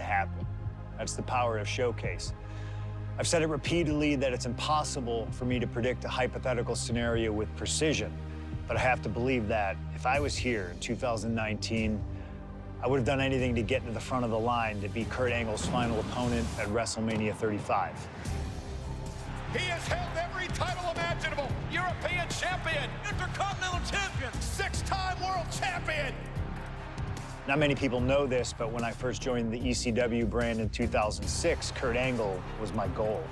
happen. That's the power of Showcase. I've said it repeatedly that it's impossible for me to predict a hypothetical scenario with precision, but I have to believe that if I was here in 2019, I would have done anything to get to the front of the line to beat Kurt Angle's final opponent at WrestleMania 35. He has held every title imaginable. European champion, Intercontinental champion, 6-time world champion. Not many people know this, but when I first joined the ECW brand in 2006, Kurt Angle was my goal.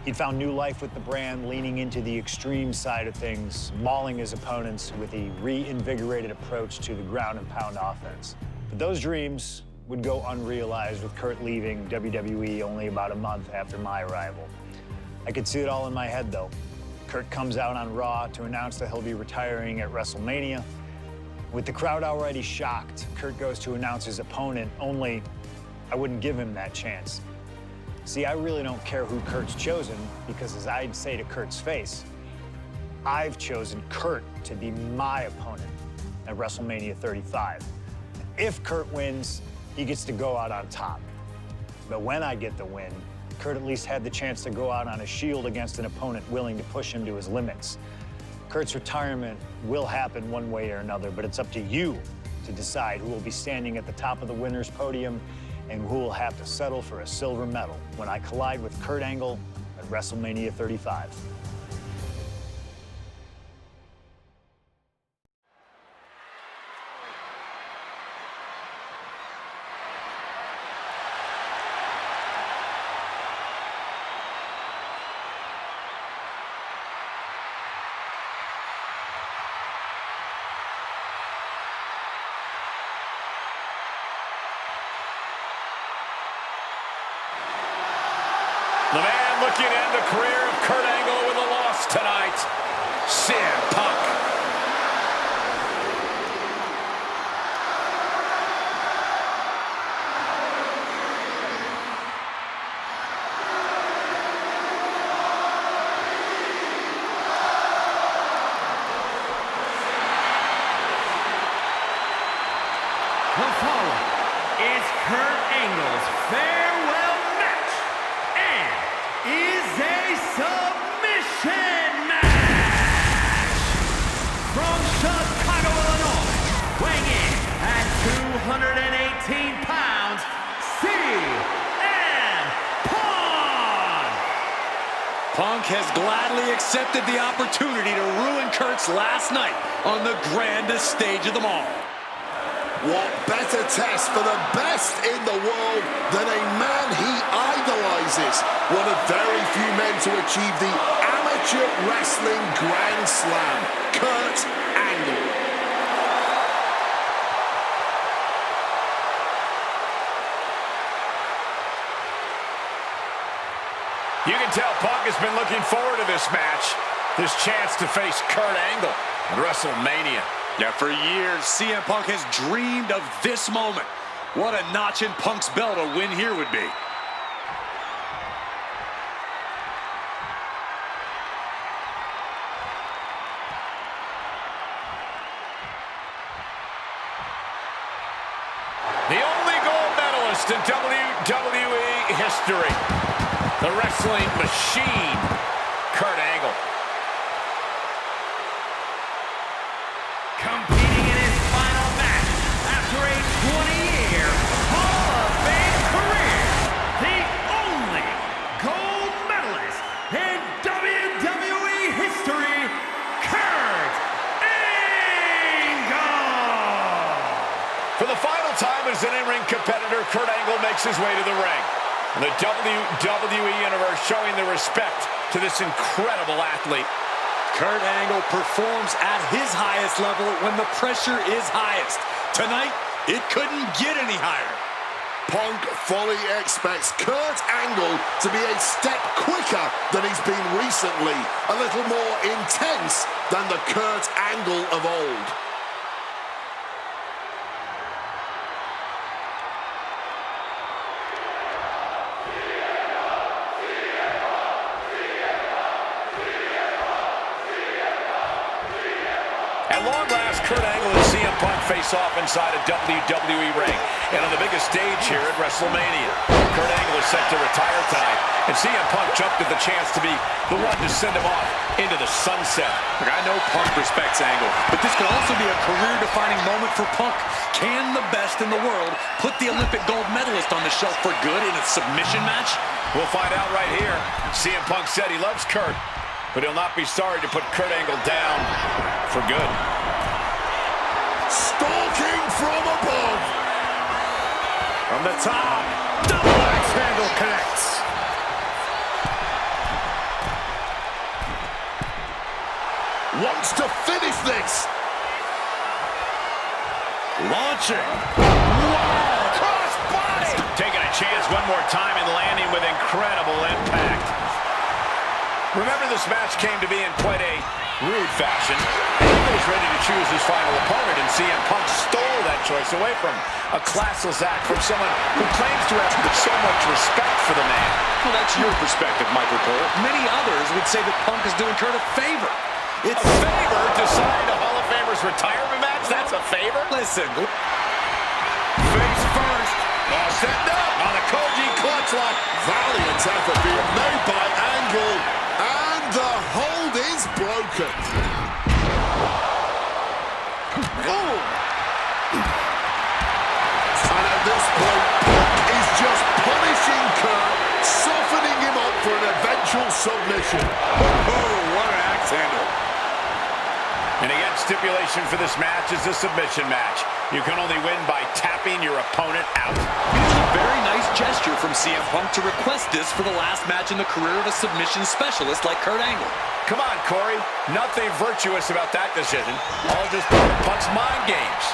He'd found new life with the brand, leaning into the extreme side of things, mauling his opponents with a reinvigorated approach to the ground and pound offense. But those dreams would go unrealized with Kurt leaving WWE only about a month after my arrival. I could see it all in my head, though. Kurt comes out on Raw to announce that he'll be retiring at WrestleMania. With the crowd already shocked, Kurt goes to announce his opponent, only I wouldn't give him that chance. See, I really don't care who Kurt's chosen, because as I'd say to Kurt's face, I've chosen Kurt to be my opponent at WrestleMania 35. If Kurt wins, he gets to go out on top. But when I get the win, Kurt at least had the chance to go out on a shield against an opponent willing to push him to his limits. Kurt's retirement will happen one way or another, but it's up to you to decide who will be standing at the top of the winner's podium and who will have to settle for a silver medal when I collide with Kurt Angle at WrestleMania 35. The man looking to end the career of Kurt Angle with a loss tonight, CM Punk. The following is Kurt Angle's farewell match and is a submission match. From Chicago, Illinois, weighing in at 218 pounds, CM Punk. Punk has gladly accepted the opportunity to ruin Kurt's last night on the grandest stage of them all. What better test for the best in the world than a man he idolizes? One of very few men to achieve the amateur wrestling Grand Slam, Kurt Angle. You can tell Punk has been looking forward to this match, this chance to face Kurt Angle at WrestleMania. Yeah, for years, CM Punk has dreamed of this moment. What a notch in Punk's belt a win here would be. The only gold medalist in WWE history, the wrestling machine, Kurt Angle. Competing in his final match after a 20-year Hall of Fame career, the only gold medalist in WWE history, Kurt Angle. For the final time as an in-ring competitor, Kurt Angle makes his way to the ring. And the WWE Universe showing their respect to this incredible athlete. Kurt Angle performs at his highest level when the pressure is highest. Tonight, it couldn't get any higher. Punk fully expects Kurt Angle to be a step quicker than he's been recently, a little more intense than the Kurt Angle of old. At long last, Kurt Angle and CM Punk face face off inside a WWE ring. And on the biggest stage here at WrestleMania, Kurt Angle is set to retire tonight, and CM Punk jumped at the chance to be the one to send him off into the sunset. Look, I know Punk respects Angle, but this could also be a career-defining moment for Punk. Can the best in the world put the Olympic gold medalist on the shelf for good in a submission match? We'll find out right here. CM Punk said he loves Kurt, but he'll not be sorry to put Kurt Angle down for good. Stalking from above. From the top, double axe handle connects. Wants to finish this. Launching. Wow! Cross body! Taking a chance one more time and landing with incredible impact. Remember, this match came to be in quite a rude fashion. Angle was ready to choose his final opponent, and CM Punk stole that choice away from a classless act from someone who claims to have so much respect for the man. Well, that's your perspective, Michael Cole. Many others would say that Punk is doing Kurt a favor. It's a favor to sign a Hall of Famer's retirement match? That's a favor? Listen. Face first. All set up on the Koji clutch lock. Valiant effort being made by Angle. And the hold is broken. Oh! And at this point, Punk is just punishing Kurt, softening him up for an eventual submission. Oh, what an axe handle. And again, stipulation for this match is a submission match. You can only win by tapping your opponent out. It is a very nice gesture from CM Punk to request this for the last match in the career of a submission specialist like Kurt Angle. Come on, Corey. Nothing virtuous about that decision. All just part of Punk's mind games.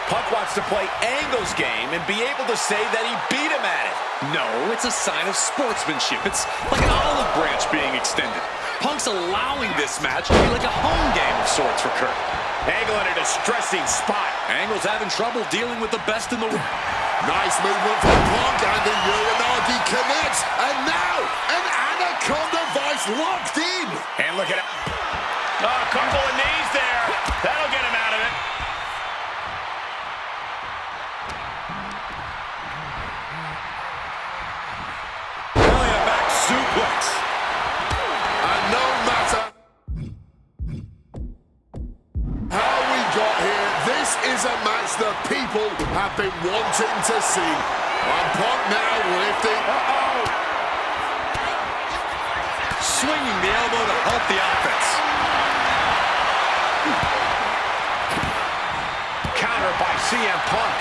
Punk wants to play Angle's game and be able to say that he beat him at it. No, it's a sign of sportsmanship. It's like an olive branch being extended. Punk's allowing this match to be like a home game of sorts for Kurt. Angle in a distressing spot. Angle's having trouble dealing with the best in the world. Nice movement from Punk, and the Uranagi connects. And now, an Anaconda Vice locked in. And look at it. Oh, a couple of knees there. That'll get him out of it. Brilliant back suplex. And no matter how we got here, this is a match that people have been wanting to see. And Punk now lifting. Swinging the elbow to help the offense. Counter by CM Punk.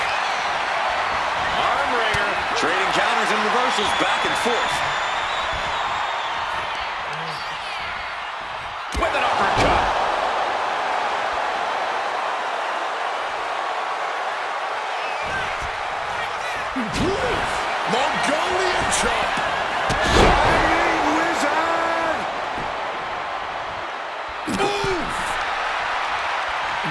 Arm wringer. Trading counters and reversals back and forth. With an uppercut. Mongolian chop. Shining Wizard. Move.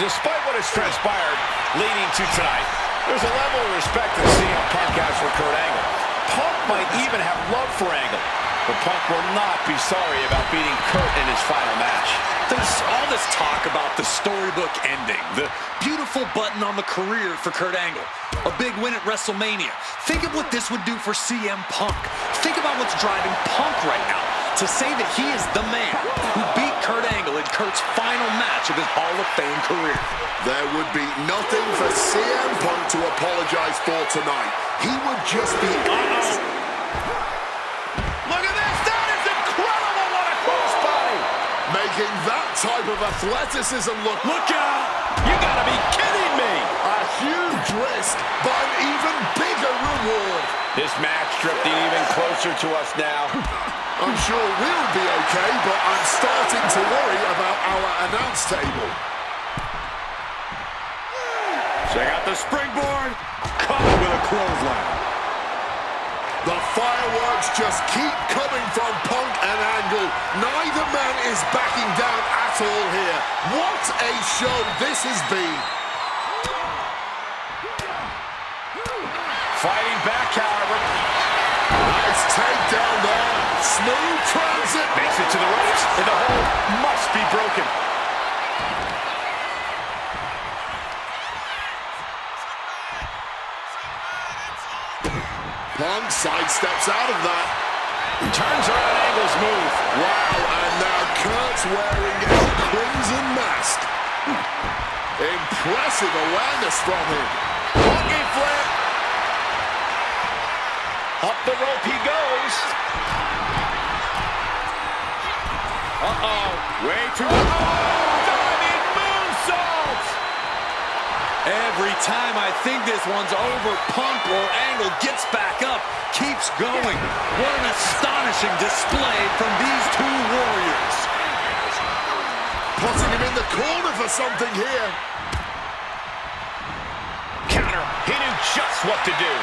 Despite what has transpired leading to tonight, there's a level of respect that CM Punk has for Kurt Angle. Punk might even have love for Angle, but Punk will not be sorry about beating Kurt in his final match. There's all this talk about the storybook ending, the beautiful button on the career for Kurt Angle, a big win at WrestleMania. Think of what this would do for CM Punk. Think about what's driving Punk right now to say that he is the man who beat Kurt Angle in Kurt's final match of his Hall of Fame career. There would be nothing for CM Punk to apologize for tonight. He would just be honest. Look at this. That is incredible. What a crossbody. Making that type of athleticism look. Look out. You got to be kidding me. A huge risk, but an even bigger reward. This match drifting even closer to us now. I'm sure we'll be okay, but I'm starting to worry about our announce table. Check out the springboard. Caught with a clothesline. The fireworks just keep coming from Punk and Angle. Neither man is backing down at all here. What a show this has been. Fighting back, however. Nice takedown there. Smooth transit. Makes it to the ropes, and the hold must be broken. sidesteps out of that. Turns around Angle's move. Wow, and now Kurt's wearing a crimson mask. Impressive awareness from him. Monkey flip. Up the rope he goes. Uh-oh. Way too... Diving moonsault! Every time I think this one's over, Punk or Angle gets back up, keeps going. What an astonishing display from these two warriors. Putting him in the corner for something here. Counter. He knew just what to do.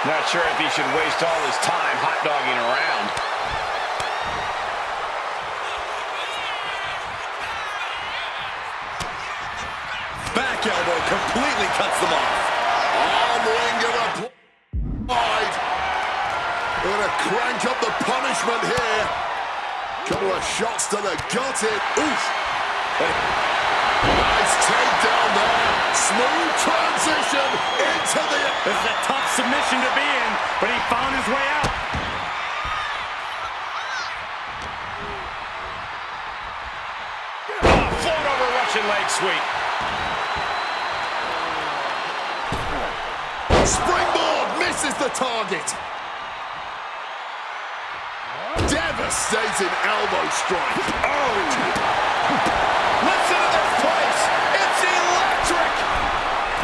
Not sure if he should waste all his time hot-dogging around. Back elbow completely cuts them off. Arm wringer applied. Gonna crank up the punishment here. Couple of shots to the gut it. Oof. Nice takedown there. Smooth transition into the... This is a tough submission to be in, but he found his way out. Float over Russian leg sweep. Springboard misses the target. Devastating elbow strike. Oh! Listen to this place. It's electric.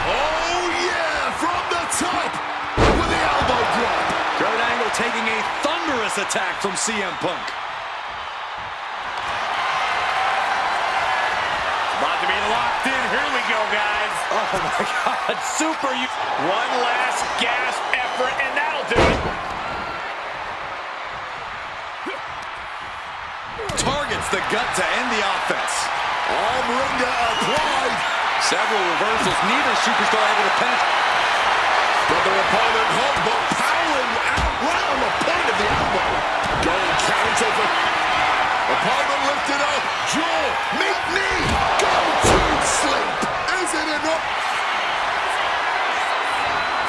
Oh, yeah, from the top with the elbow drop. Kurt Angle taking a thunderous attack from CM Punk. About to be locked in. Here we go, guys. Oh my God, super. One last gasp effort, and that'll do it. Targets the gut to end the offense. Arm wringer applied. Several reversals, neither superstar able to penetrate. But their opponent hung, but powering out right on the point of the elbow. Going counter for... Opponent lifted up. Jaw, meet knee. Go to sleep. Is it enough?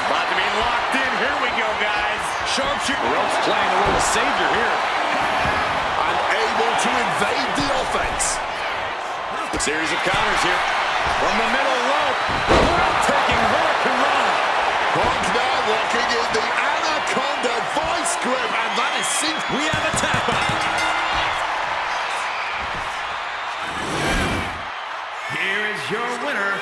About to be locked in. Here we go, guys. Sharpshooter. Ropes playing the role of savior here. Unable to invade the offense. A series of counters here. From the middle rope. Breathtaking Hurricane Run. Punk now locking in the Anaconda vice grip, and that is seen. We have a tap out. Here is your winner,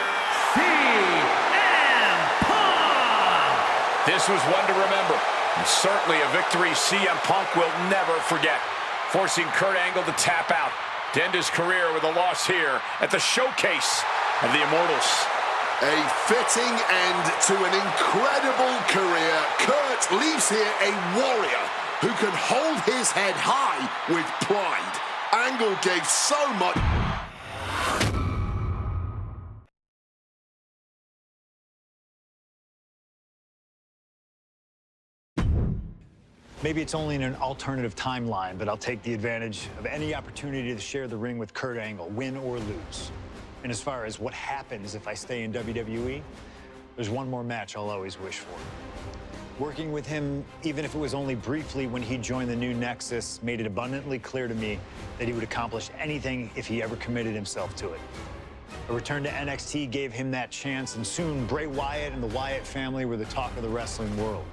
CM Punk. This was one to remember, and certainly a victory CM Punk will never forget, forcing Kurt Angle to tap out to end his career with a loss here at the showcase of the Immortals. A fitting end to an incredible career. Kurt leaves here a warrior who can hold his head high with pride. Angle gave so much. Maybe it's only in an alternative timeline, but I'll take the advantage of any opportunity to share the ring with Kurt Angle, win or lose. And as far as what happens if I stay in WWE, there's one more match I'll always wish for. Working with him, even if it was only briefly when he joined the new Nexus, made it abundantly clear to me that he would accomplish anything if he ever committed himself to it. A return to NXT gave him that chance, and soon Bray Wyatt and the Wyatt family were the talk of the wrestling world.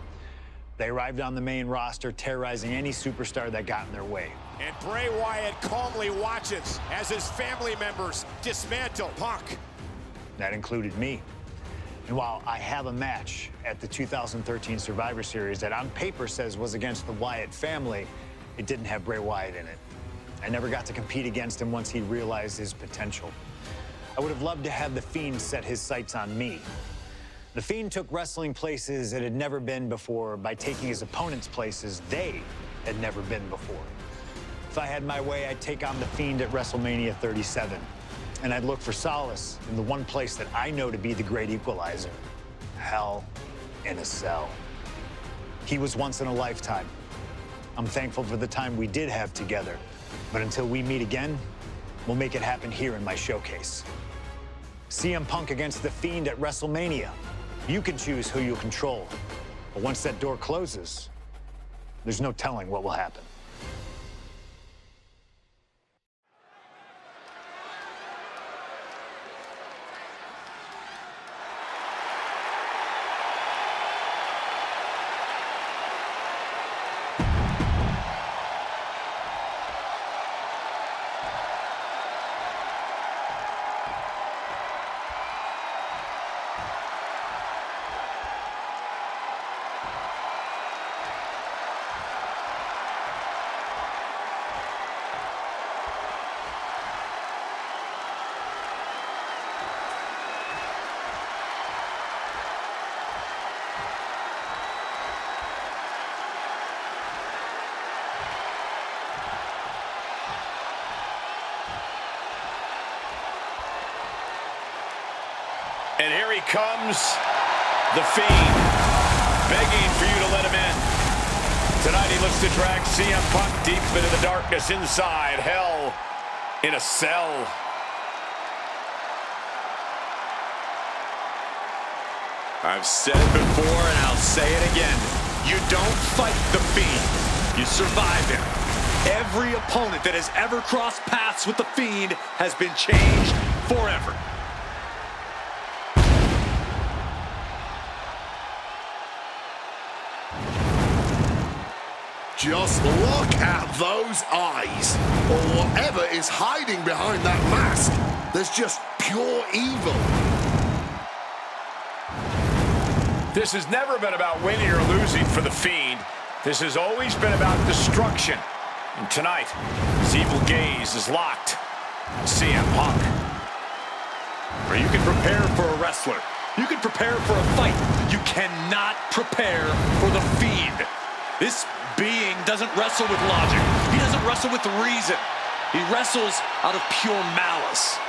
They arrived on the main roster, terrorizing any superstar that got in their way. And Bray Wyatt calmly watches as his family members dismantle Punk. That included me. And while I have a match at the 2013 Survivor Series that on paper says was against the Wyatt family, it didn't have Bray Wyatt in it. I never got to compete against him once he realized his potential. I would have loved to have The Fiend set his sights on me. The Fiend took wrestling places it had never been before by taking his opponents places they had never been before. If I had my way, I'd take on The Fiend at WrestleMania 37. And I'd look for solace in the one place that I know to be the great equalizer: Hell in a Cell. He was once in a lifetime. I'm thankful for the time we did have together. But until we meet again, we'll make it happen here in my showcase. CM Punk against The Fiend at WrestleMania. You can choose who you'll control. But once that door closes, there's no telling what will happen. And here he comes, the Fiend, begging for you to let him in. Tonight he looks to drag CM Punk deep into the darkness inside hell in a cell. I've said it before and I'll say it again. You don't fight the Fiend, you survive him. Every opponent that has ever crossed paths with the Fiend has been changed forever. Just look at those eyes, or whatever is hiding behind that mask. There's just pure evil. This has never been about winning or losing for the Fiend. This has always been about destruction. And tonight, his evil gaze is locked on CM Punk. Or you can prepare for a wrestler. You can prepare for a fight. You cannot prepare for the Fiend. This being doesn't wrestle with logic. He doesn't wrestle with reason. He wrestles out of pure malice.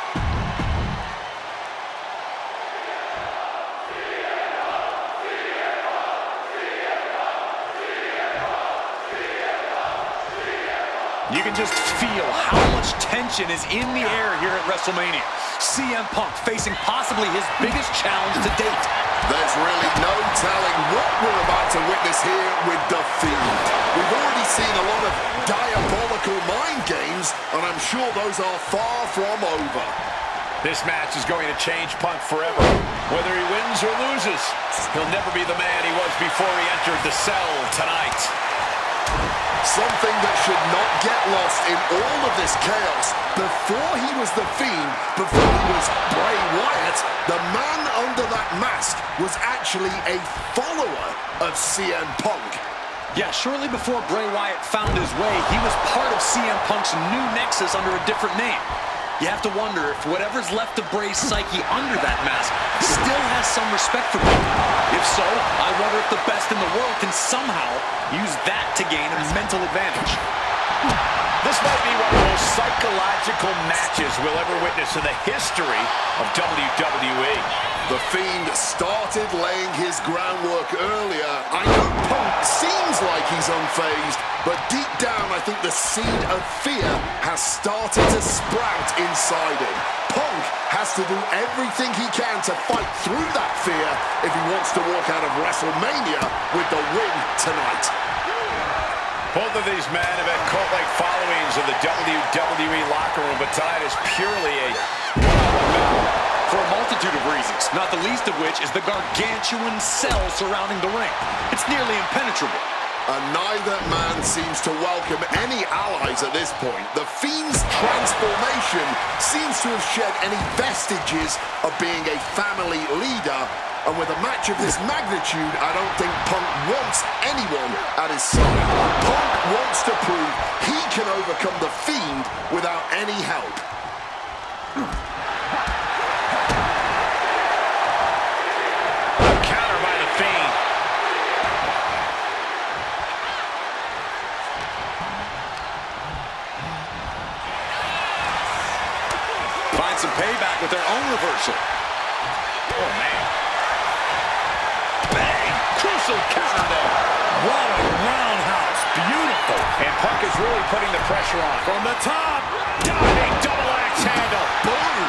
You can just feel how much tension is in the air here at WrestleMania. CM Punk facing possibly his biggest challenge to date. There's really no telling what we're about to witness here with the Fiend. We've already seen a lot of diabolical mind games, and I'm sure those are far from over. This match is going to change Punk forever. Whether he wins or loses, he'll never be the man he was before he entered the cell tonight. Something that should not get lost in all of this chaos. Before he was the Fiend, before he was Bray Wyatt, the man under that mask was actually a follower of CM Punk. Yeah, shortly before Bray Wyatt found his way, he was part of CM Punk's new nexus under a different name. You have to wonder if whatever's left of Bray's psyche under that mask still has some respect for Punk. If so, I wonder if the best in the world can somehow use that to gain a mental advantage. This might be one of the most psychological matches we'll ever witness in the history of WWE. The Fiend started laying his groundwork earlier. I know Punk seems like he's unfazed, but deep down I think the seed of fear has started to sprout inside him. Punk has to do everything he can to fight through that fear if he wants to walk out of WrestleMania with the win tonight. Both of these men have had cult-like followings in the WWE locker room, but tonight is purely a one-on-one battle. For a multitude of reasons, not the least of which is the gargantuan cell surrounding the ring. It's nearly impenetrable. And neither man seems to welcome any allies at this point. The Fiend's transformation seems to have shed any vestiges of being a family leader. And with a match of this magnitude, I don't think Punk wants anyone at his side. Punk wants to prove he can overcome the Fiend without any help. Counter by the Fiend. Find some payback with their own reversal. Oh, man. Bang! Crucial counter there. What a roundhouse. Beautiful. And Punk is really putting the pressure on. From the top. Diving double axe handle. Boom!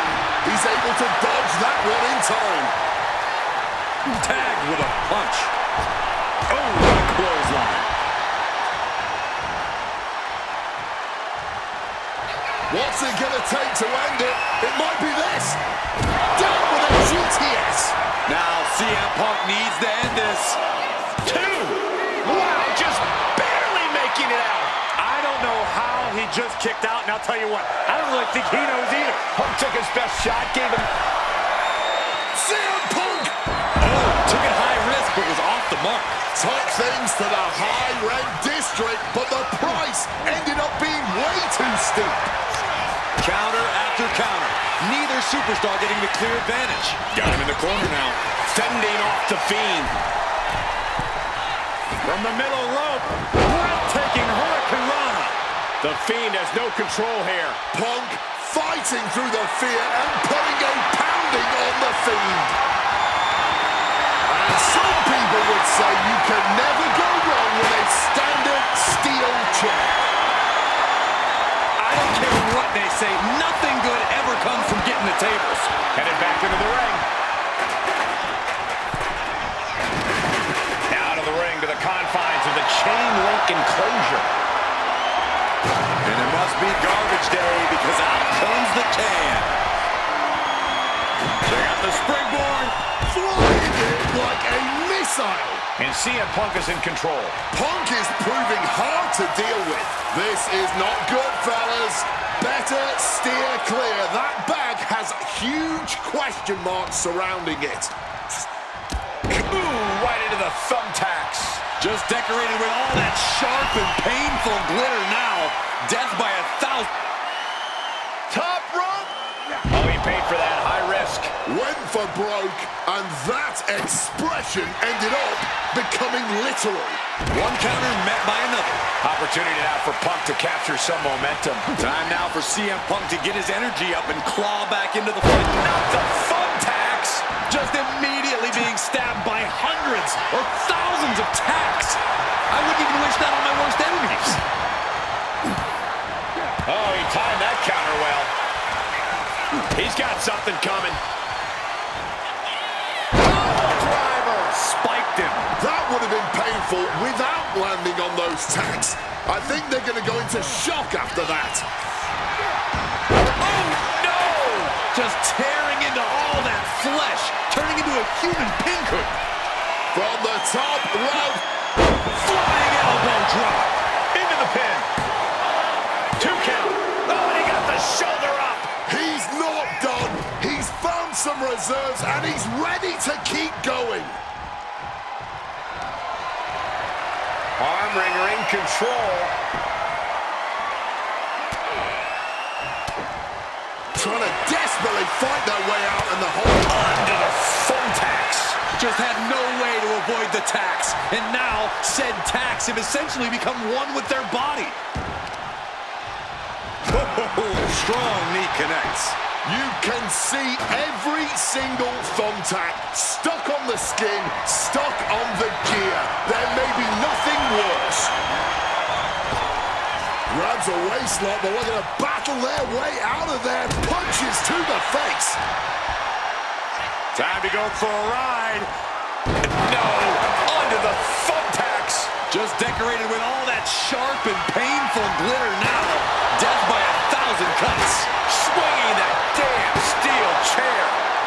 He's able to dodge that one in time. Tagged with a punch. Oh, what a clothesline. What's it going to take to end it? It might be this. Down with a GTS. Now CM Punk needs to end this. 2. Wow, just barely making it out. I don't know how he just kicked out, and I'll tell you what, I don't really think he knows either. Punk took his best shot, gave him... CM Punk! Oh, took it high risk, but was off the mark. Top things to the high-rent district, but the price ended up being way too steep. Counter after counter. Neither superstar getting the clear advantage. Got him in the corner now. Fending off the Fiend. From the middle rope, breathtaking hurricanrana. The Fiend has no control here. Punk fighting through the fear and putting a pounding on the Fiend. And some people would say you can never go wrong with a standard steel chair. I don't care what they say, nothing good ever comes from getting the tables. Headed back into the ring. Now to the ring, to the confines of the chain link enclosure. And it must be garbage day because out comes the can. Check out the springboard. Flying in like a missile. And CM Punk is in control. Punk is proving hard to deal with. This is not good, fellas. Better steer clear. That bag has huge question marks surrounding it. Ooh, right into the thumbtacks. Just decorated with all that sharp and painful glitter now. Death by 1,000. Top rope. Oh, he paid for that. High risk. Went for broke, and that expression ended up becoming literal. One counter met by another. Opportunity now for Punk to capture some momentum. Time now for CM Punk to get his energy up and claw back into the fight. Not the thumbtacks. Just immediately being stabbed by hundreds or thousands of tacks. I wouldn't even wish that on my worst enemies. Oh, he timed that counter well. He's got something coming. Driver Spiked him. That would have been painful without landing on those tacks. I think they're going to go into shock after that. Oh, no! Just tearing into all that flesh, turning into a human pinhook. From the top rope. Flying elbow drop. Into the pin. 2 count. Oh, and he got the shoulder up. He's not done. He's found some reserves, and he's ready to keep going. Arm wringer in control. Trying to desperately fight their way out in the hole. Under the thumbtacks. Just had no way to avoid the tacks. And now, said tacks have essentially become one with their body. Oh, strong knee connects. You can see every single thumbtack stuck on the skin, stuck on the gear. There may be nothing worse. Grabs a waistlock, but we're going to battle their way out of there. Punches to the face. Time to go for a ride. No, under the thumbtacks. Just decorated with all that sharp and painful glitter now. Death by 1,000 cuts. Swinging that damn steel chair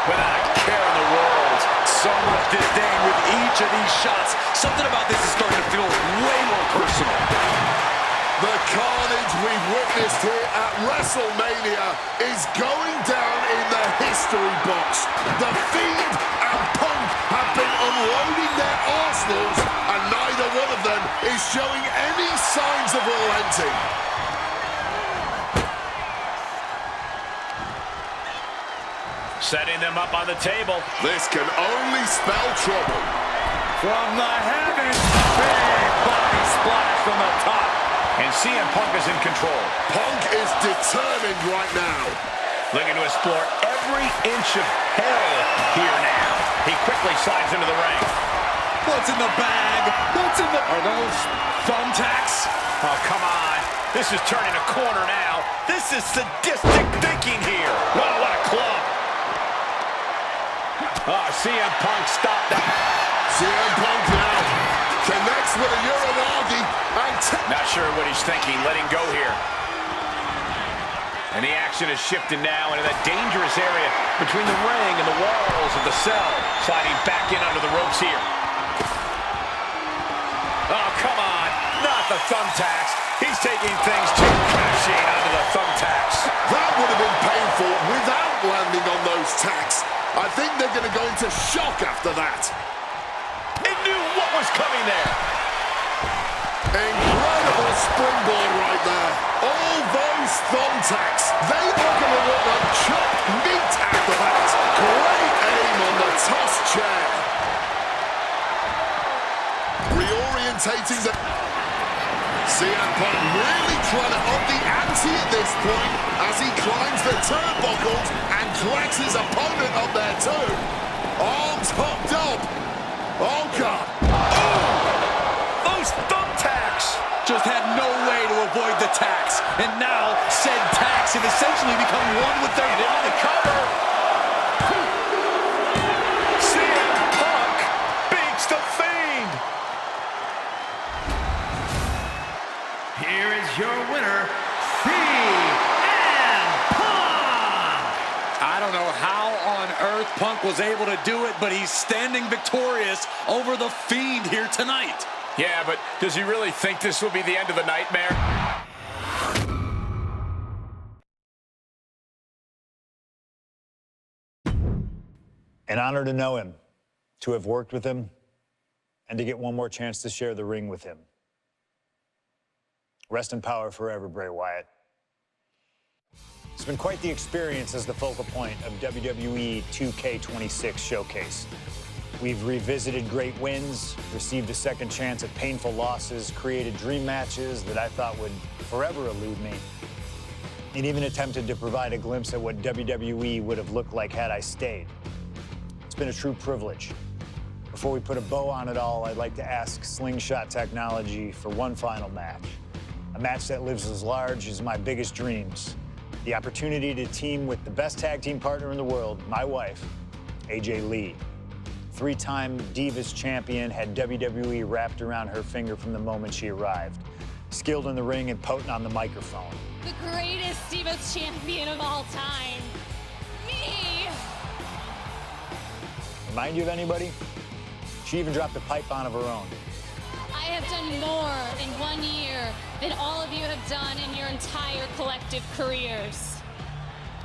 without a care in the world. So much disdain with each of these shots. Something about this is starting to feel way more personal. The carnage we've witnessed here at WrestleMania is going down in the history books. The Fiend and Punk have been unloading their arsenals, and neither one of them is showing any signs of relenting. Setting them up on the table. This can only spell trouble. From the heavens, big body splash from the top. And CM Punk is in control. Punk is determined right now. Looking to explore every inch of hell here now. He quickly slides into the ring. What's in the bag? What's in the... Are those thumbtacks? Oh, come on. This is turning a corner now. This is sadistic thinking here. Wow, what a club. Oh, CM Punk stopped that. CM Punk now connects with a Uranagi and not sure what he's thinking, letting go here. And the action is shifted now into that dangerous area between the ring and the walls of the cell. Sliding back in under the ropes here. Oh, come on. Not the thumbtacks. He's taking things too crashing onto the thumbtacks. that would have been painful without landing on those tacks. I think they're going to go into shock after that. It knew what was coming there. Incredible springboard right there. All those thumbtacks, they are going to look like chopped meat after that. Great aim on the toss chair. Reorientating the... CM Punk really trying to up the ante at this point as he climbs the turnbuckles and cracks his opponent up there too. Arms hooked up. Oh, God. Those thumbtacks. Just had no way to avoid the tacks. And now, said tacks have essentially become one with their body. Cover. CM Punk beats the Fiend. Here is your winner, CM Punk! I don't know how on earth Punk was able to do it, but he's standing victorious over the Fiend here tonight. Yeah, but does he really think this will be the end of the nightmare? An honor to know him, to have worked with him, and to get one more chance to share the ring with him. Rest in power forever, Bray Wyatt. It's been quite the experience as the focal point of WWE 2K26 Showcase. We've revisited great wins, received a second chance at painful losses, created dream matches that I thought would forever elude me, and even attempted to provide a glimpse at what WWE would have looked like had I stayed. It's been a true privilege. Before we put a bow on it all, I'd like to ask Slingshot Technology for one final match. A match that lives as large as my biggest dreams. The opportunity to team with the best tag team partner in the world, my wife, AJ Lee. Three-time Divas champion, had WWE wrapped around her finger from the moment she arrived. Skilled in the ring and potent on the microphone. The greatest Divas champion of all time. Me! Remind you of anybody? She even dropped a pipe on of her own. I have done more in 1 year than all of you have done in your entire collective careers.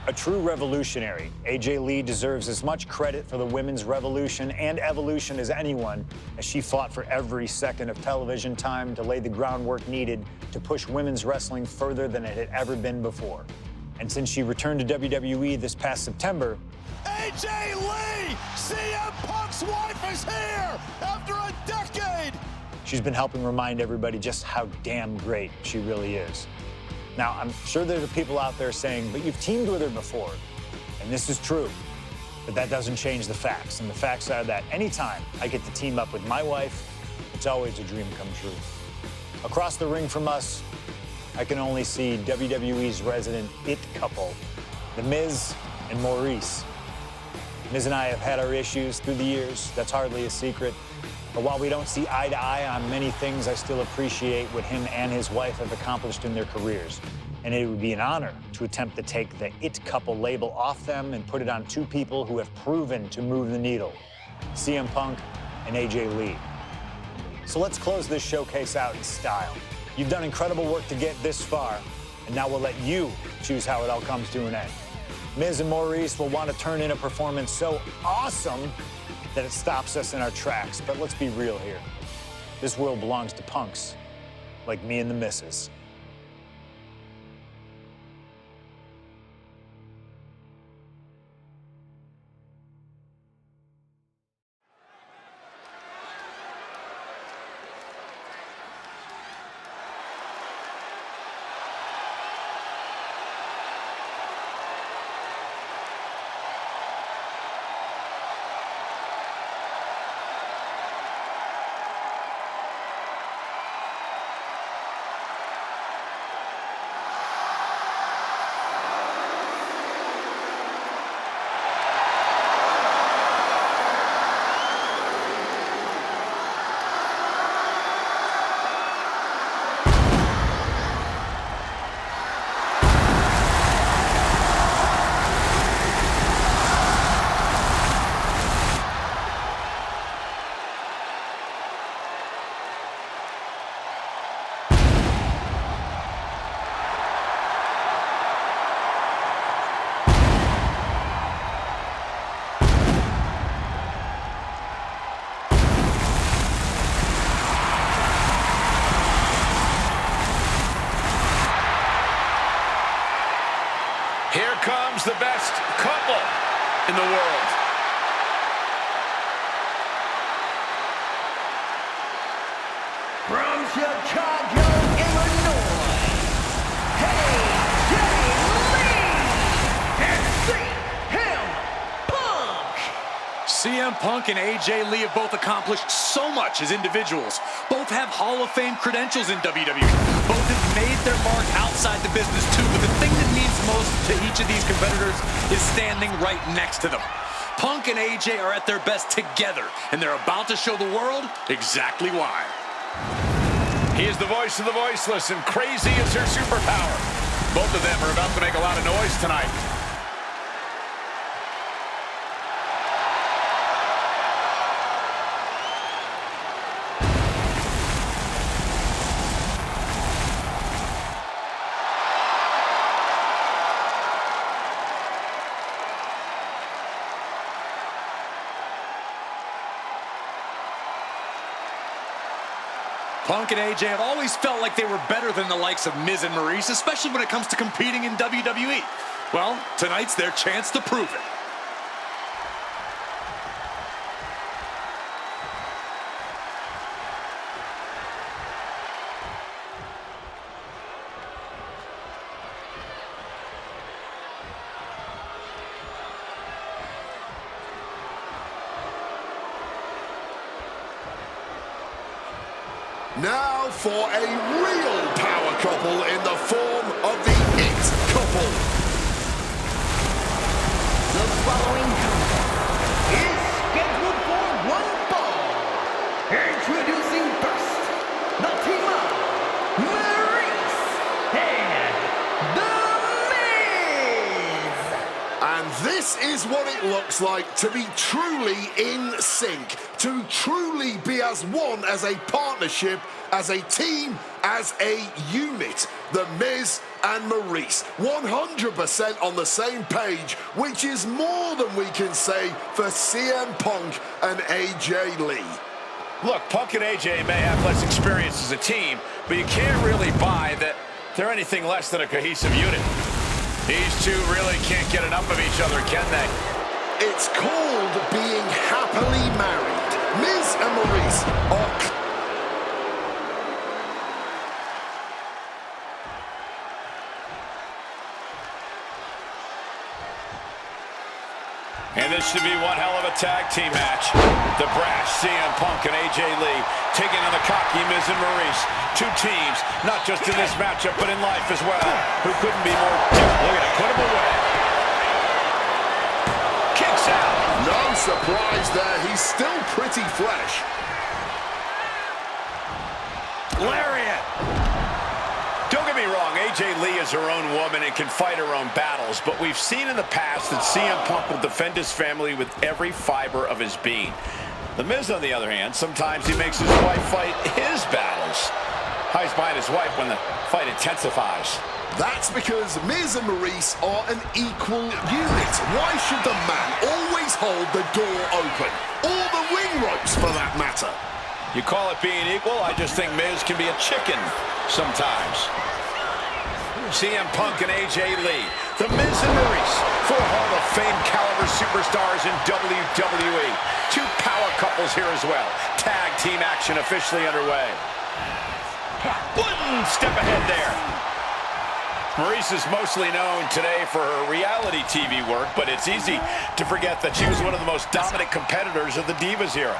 A true revolutionary, AJ Lee deserves as much credit for the women's revolution and evolution as anyone, as she fought for every second of television time to lay the groundwork needed to push women's wrestling further than it had ever been before. And since she returned to WWE this past September, AJ Lee! CM Punk's wife is here after a decade! she's been helping remind everybody just how damn great she really is. Now, I'm sure there are people out there saying, but you've teamed with her before. And this is true, but that doesn't change the facts. And the facts are that anytime I get to team up with my wife, it's always a dream come true. Across the ring from us, I can only see WWE's resident it couple, The Miz and Maurice. Miz and I have had our issues through the years. That's hardly a secret. But while we don't see eye to eye on many things, I still appreciate what him and his wife have accomplished in their careers. And it would be an honor to attempt to take the it couple label off them and put it on two people who have proven to move the needle, CM Punk and AJ Lee. So let's close this showcase out in style. You've done incredible work to get this far, and now we'll let you choose how it all comes to an end. Miz and Maurice will want to turn in a performance so awesome that it stops us in our tracks. But let's be real here. This world belongs to punks like me and the missus. in the world. From Chicago, Illinois, AJ Lee and CM Punk. CM Punk and AJ Lee have both accomplished so much as individuals. Both have Hall of Fame credentials in WWE. Both have made their mark outside the business too, but the thing that means most to each of these competitors is standing right next to them. Punk and AJ are at their best together, and they're about to show the world exactly why. He is the voice of the voiceless, and crazy is her superpower. Both of them are about to make a lot of noise tonight. Punk and AJ have always felt like they were better than the likes of Miz and Maurice, especially when it comes to competing in WWE. Well, tonight's their chance to prove it. Now for a real power couple in the form of the It Couple. The following contest is scheduled for one fall. Introducing first, the team of Maurice and The Miz. And this is what it looks like to be truly in sync, to truly be as one, as a partnership, as a team, as a unit. The Miz and Maurice, 100% on the same page, which is more than we can say for CM Punk and AJ Lee. Look, Punk and AJ may have less experience as a team, but you can't really buy that they're anything less than a cohesive unit. These two really can't get enough of each other, can they? It's called being happily married. Miz and Maurice are... And this should be one hell of a tag team match. The brash CM Punk and AJ Lee taking on the cocky Miz and Maurice. Two teams, not just in this matchup, but in life as well, who couldn't be more different. Look at it, put him away. Kicks out. No surprise there, he's still pretty fresh. Lariat. Don't get me wrong, AJ Lee is her own woman and can fight her own battles, but we've seen in the past that CM Punk will defend his family with every fiber of his being. The Miz, on the other hand, sometimes he makes his wife fight his battles. Hides behind his wife when the fight intensifies. That's because Miz and Maurice are an equal unit. Why should the man always hold the door open? Or the ring ropes, for that matter? You call it being equal? I just think Miz can be a chicken sometimes. CM Punk and AJ Lee, the Miz and Maurice, four Hall of Fame caliber superstars in WWE. Two power couples here as well. Tag team action officially underway. One step ahead there. Maurice is mostly known today for her reality TV work, but it's easy to forget that she was one of the most dominant competitors of the Divas era.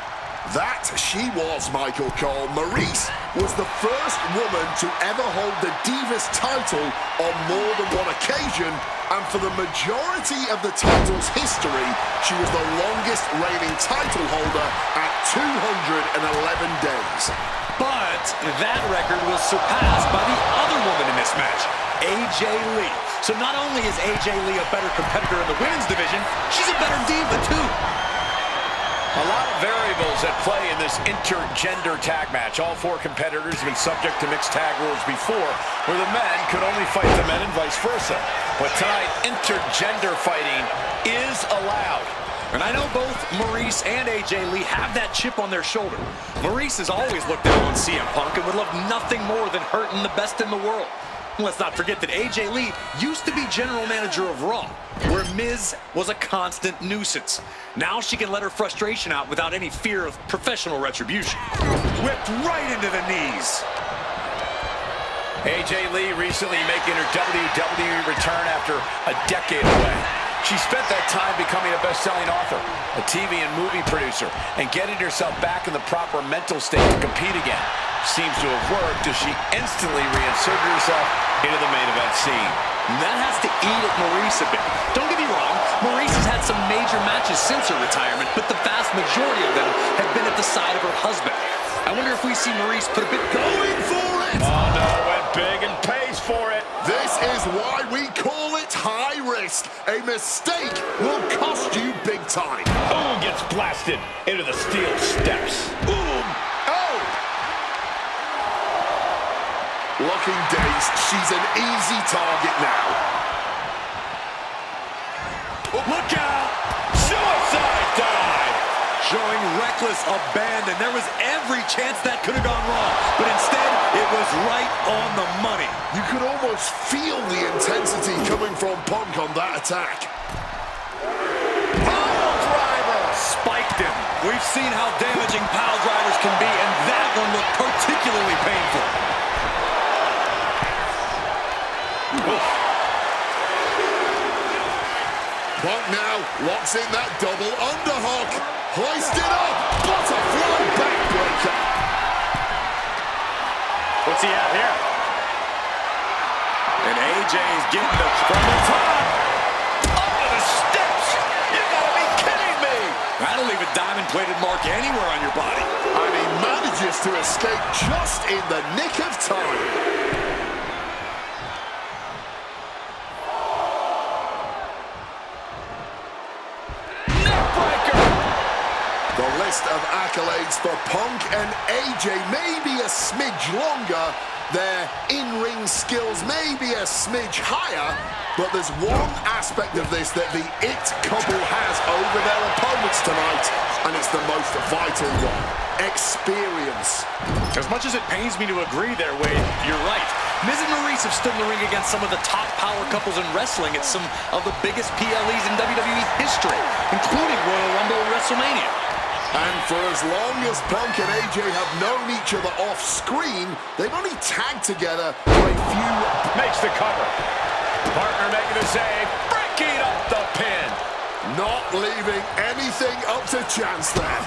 That she was, Michael Cole. Maurice was the first woman to ever hold the Divas title on more than one occasion, and for the majority of the title's history, she was the longest reigning title holder at 211 days. But that record was surpassed by the other woman in this match, AJ Lee. So not only is AJ Lee a better competitor in the women's division, she's a better diva too. A lot of variables at play in this intergender tag match. All four competitors have been subject to mixed tag rules before, where the men could only fight the men and vice versa. But tonight, intergender fighting is allowed. And I know both Maurice and AJ Lee have that chip on their shoulder. Maurice has always looked down on CM Punk and would love nothing more than hurting the best in the world. Let's not forget that AJ Lee used to be general manager of Raw, where Miz was a constant nuisance. Now she can let her frustration out without any fear of professional retribution. Whipped right into the knees. AJ Lee recently making her WWE return after a decade away. She spent that time becoming a best-selling author, a TV and movie producer, and getting herself back in the proper mental state to compete again. Seems to have worked as she instantly reinserted herself into the main event scene. That has to eat at Maurice a bit. Don't get me wrong, Maurice has had some major matches since her retirement, but the vast majority of them have been at the side of her husband. I wonder if we see Maurice put a bit Going for it! Oh no, went big and pays for it. This is why we call it high risk. A mistake will cost you big time. Boom, gets blasted into the steel steps. Boom! Oh! Looking dazed, she's an easy target now. Oh, look out! Suicide dive! showing reckless abandon. There was every chance that could have gone wrong, but instead, it was right on the money. You could almost feel the intensity coming from Punk on that attack. Pile driver! Spiked him. We've seen how damaging pile drivers can be, and that one looked particularly painful. Punk now locks in that double underhook. Hoisted up. Butterfly backbreaker. What's he at here? And AJ is getting the from the top. Up to the steps! You gotta be kidding me! That'll leave a diamond-plated mark anywhere on your body. And he manages to escape just in the nick of time. The list of accolades for Punk and AJ may be a smidge longer, their in-ring skills may be a smidge higher, but there's one aspect of this that the It couple has over their opponents tonight, and it's the most vital one: experience. As much as it pains me to agree there, Wade, you're right. Miz and Maurice have stood in the ring against some of the top power couples in wrestling at some of the biggest PLEs in WWE history, including Royal Rumble and WrestleMania. And for as long as Punk and AJ have known each other off screen, they've only tagged together for a few. Makes the cover. Partner making the save. Breaking up the pin. Not leaving anything up to chance there.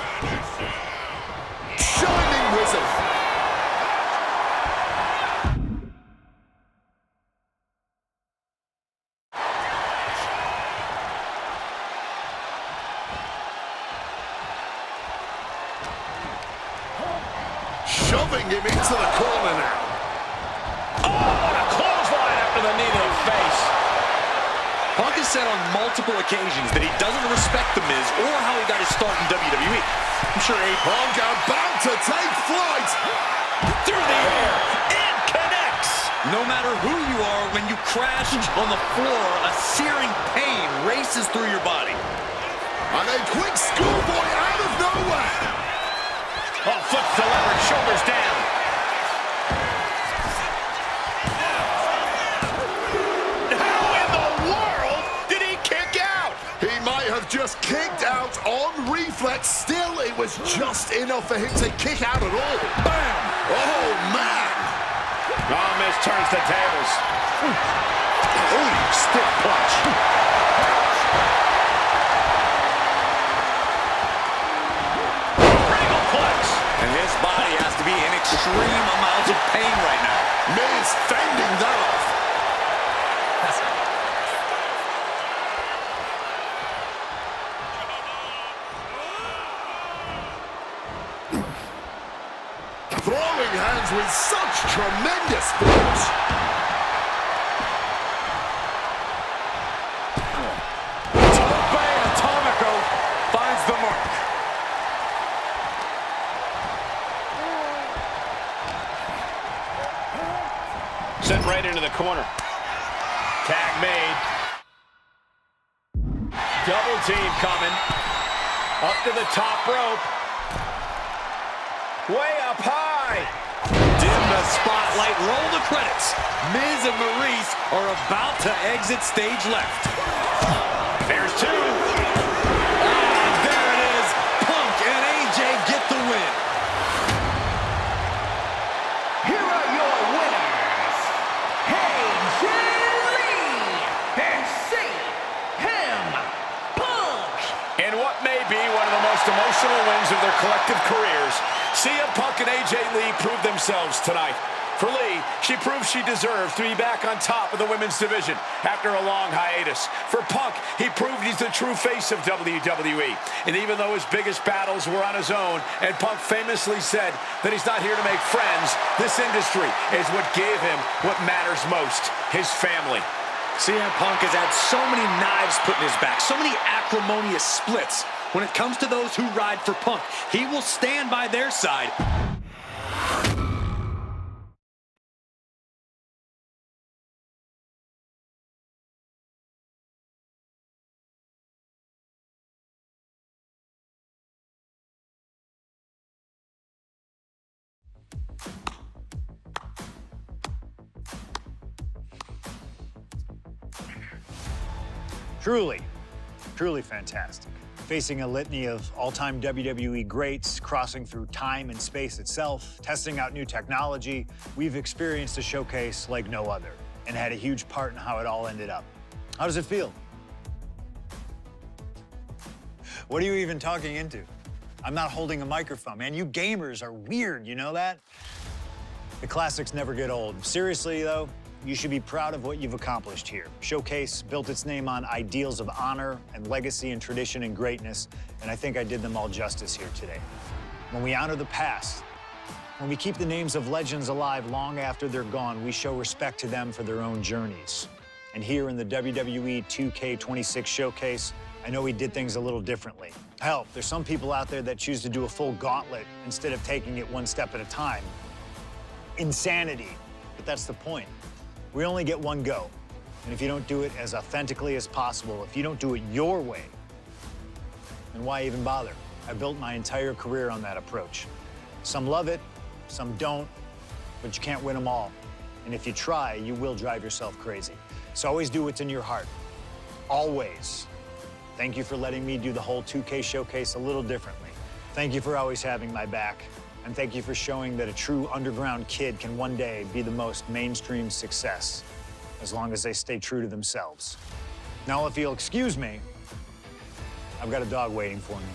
Shining Wizard. Shoving him into the corner now. Oh, what a clothesline after the knee to the face. Punk has said on multiple occasions that he doesn't respect The Miz or how he got his start in WWE. I'm sure Punk about to take flight. Through the air. It connects. No matter who you are, when you crash on the floor, a searing pain races through your body. And a quick schoolboy out of nowhere. Oh, foot's delivered, shoulders down. How in the world did he kick out? He might have just kicked out on reflex. Still, it was just enough for him to kick out at all. Bam! Oh, man! Oh, Miz turns the tables. Oh, stiff punch. And his body has to be in extreme amounts of pain right now. Miz fending that off. Throwing hands with such tremendous force. Tope Atomico finds the mark. Sent right into the corner. Tag made. Double team coming. Up to the top rope. Way up high. Dim the spotlight, roll the credits. Miz and Maurice are about to exit stage left. There's two. And there it is. Punk and AJ get the win. Here are your winners, AJ Lee and CM Punk. In what may be one of the most emotional wins of their collective careers, CM Punk and AJ Lee proved themselves tonight. For Lee, she proved she deserves to be back on top of the women's division after a long hiatus. For Punk, he proved he's the true face of WWE. And even though his biggest battles were on his own, and Punk famously said that he's not here to make friends, this industry is what gave him what matters most, his family. CM Punk has had so many knives put in his back, so many acrimonious splits. When it comes to those who ride for Punk, he will stand by their side. Truly, truly fantastic. Facing a litany of all-time WWE greats, crossing through time and space itself, testing out new technology, we've experienced a showcase like no other and had a huge part in how it all ended up. How does it feel? What are you even talking into? I'm not holding a microphone, man. You gamers are weird, you know that? The classics never get old. Seriously, though, you should be proud of what you've accomplished here. Showcase built its name on ideals of honor and legacy and tradition and greatness, and I think I did them all justice here today. When we honor the past, when we keep the names of legends alive long after they're gone, we show respect to them for their own journeys. And here in the WWE 2K26 showcase, I know we did things a little differently. Hell, there's some people out there that choose to do a full gauntlet instead of taking it one step at a time. Insanity, but that's the point. We only get one go. And if you don't do it as authentically as possible, if you don't do it your way, then why even bother? I built my entire career on that approach. Some love it, some don't, but you can't win them all. And if you try, you will drive yourself crazy. So always do what's in your heart. Always. Thank you for letting me do the whole 2K showcase a little differently. Thank you for always having my back. And thank you for showing that a true underground kid can one day be the most mainstream success, as long as they stay true to themselves. Now, if you'll excuse me, I've got a dog waiting for me.